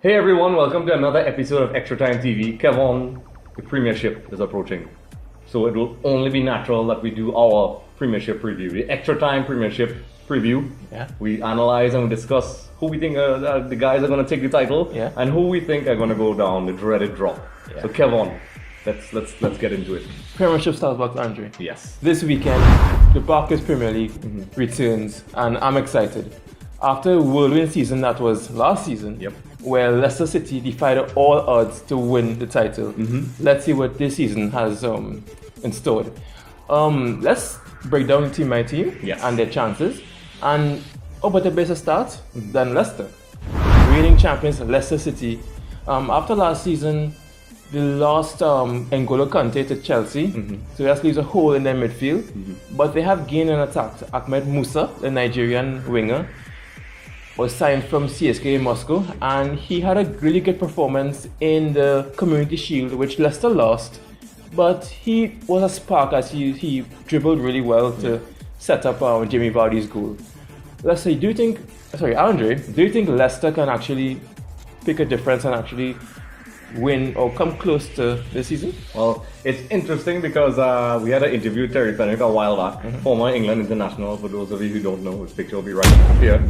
Hey everyone, welcome to another episode of Extra Time TV. Kevon, the Premiership is approaching. So it will only be natural that we do our Premiership preview. The Extra Time Premiership preview. Yeah. We analyze and we discuss who we think the guys are going to take the title, Yeah. and who we think are going to go down the dreaded drop. Yeah. So Kevon, let's get into it. Premiership Starbucks, Andre. Yes. This weekend, the Barclays Premier League returns, and I'm excited. After a whirlwind season that was last season, Yep. where Leicester City defied all odds to win the title, let's see what this season has in store. Let's break down the team by team Yes. and their chances. And but the better start than Leicester. Reigning champions Leicester City. After last season, they lost N'Golo Kante to Chelsea, so that leaves a hole in their midfield. But they have gained an attack. Ahmed Musa, the Nigerian winger, was signed from CSKA Moscow, and he had a really good performance in the Community Shield, which Leicester lost. But he was a spark as he dribbled really well to set up Jamie Vardy's goal. Leicester, Andre, do you think Leicester can actually pick a difference and actually win or come close to this season? Well, it's interesting because we had an interview with Terry Fenwick a while back, former England international, for those of you who don't know, his picture will be right up here.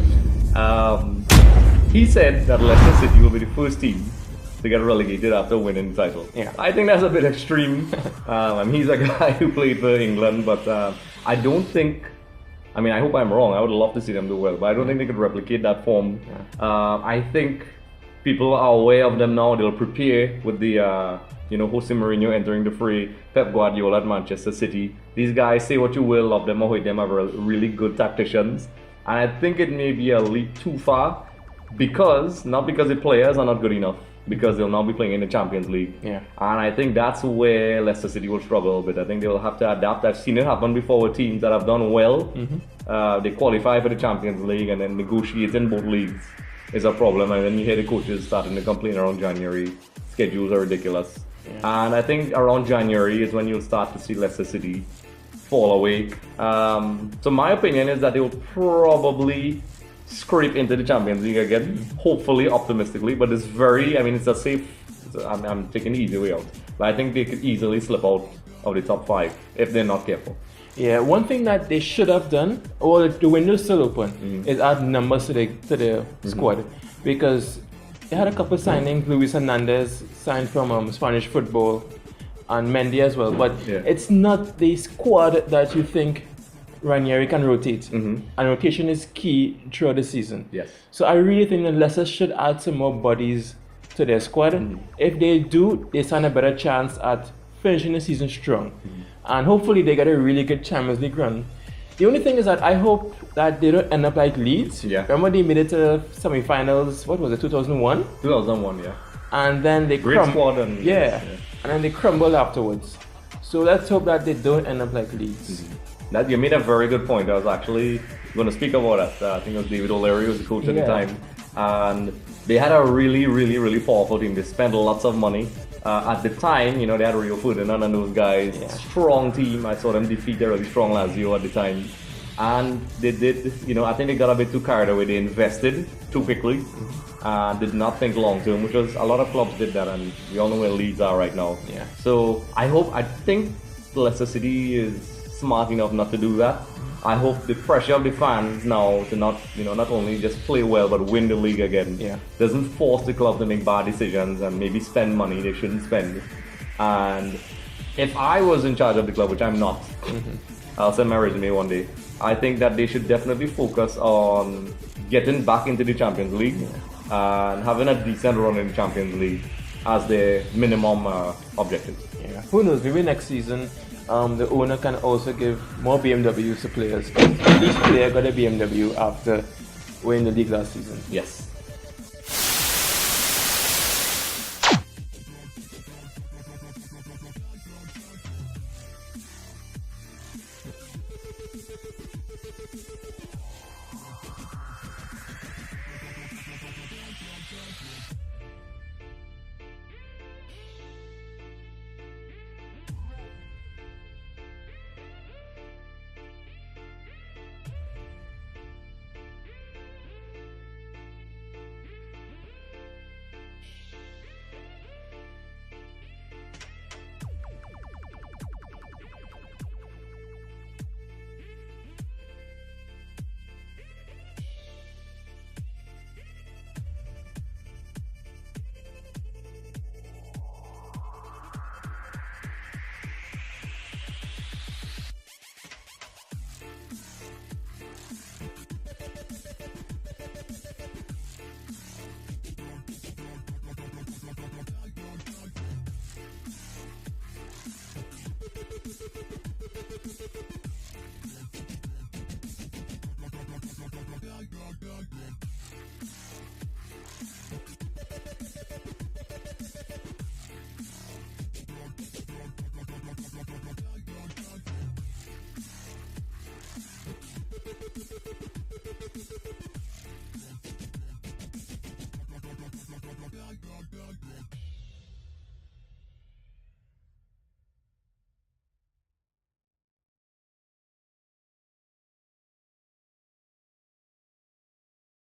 He said that Leicester City will be the first team to get relegated after winning the title. Yeah. I think that's a bit extreme. He's a guy who played for England, but I don't think, I hope I'm wrong, I would love to see them do well, but I don't think they could replicate that form. I think people are aware of them now. They'll prepare with the, Jose Mourinho entering the fray, Pep Guardiola at Manchester City. These guys, say what you will, love them or hate them, are really good tacticians. And I think it may be a leap too far not because the players are not good enough, because they'll now be playing in the Champions League. Yeah. And I think that's where Leicester City will struggle a bit. I think they'll have to adapt. I've seen it happen before with teams that have done well. They qualify for the Champions League, and then negotiating both leagues is a problem. And then you hear the coaches starting to complain around January. Schedules are ridiculous. Yeah. And I think around January is when you'll start to see Leicester City fall away. So my opinion is that they will probably scrape into the Champions League again, hopefully, optimistically, but it's it's a safe, I'm taking the easy way out. But I think they could easily slip out of the top 5 if they're not careful. Yeah, one thing that they should have done, or the window's still open, is add numbers to the squad, because they had a couple of signings. Luis Hernandez signed from Spanish football, and Mendy as well, but it's not the squad that you think Ranieri can rotate, and rotation is key throughout the season. Yes. So I really think that Leicester should add some more bodies to their squad. If they do, they stand a better chance at finishing the season strong, and hopefully they get a really good Champions League run. The only thing is that I hope that they don't end up like Leeds. Yeah. Remember they made it to semi-finals, what was it, 2001? 2001, yeah. And then they Great squad and and then they crumbled afterwards. So let's hope that they don't end up like Leeds. That you made a very good point. I was actually going to speak about that. I think it was David O'Leary was the coach at the time, and they had a really powerful team. They spent lots of money. At the time, they had Rio Ferdinand and those guys. Yeah. Strong team. I saw them defeat a really strong Lazio at the time, and they did. I think they got a bit too carried away. They invested too quickly. Did not think long term, which was a lot of clubs did that, and we all know where Leeds are right now. Yeah. So I think Leicester City is smart enough not to do that. I hope the pressure of the fans now to not only just play well but win the league again doesn't force the club to make bad decisions and maybe spend money they shouldn't spend. And if I was in charge of the club, which I'm not, I'll send my resume one day. I think that they should definitely focus on getting back into the Champions League and having a decent run in the Champions League as their minimum objective. Yeah. Who knows? Maybe next season, the owner can also give more BMWs to players. Each player got a BMW after winning the league last season. Yes.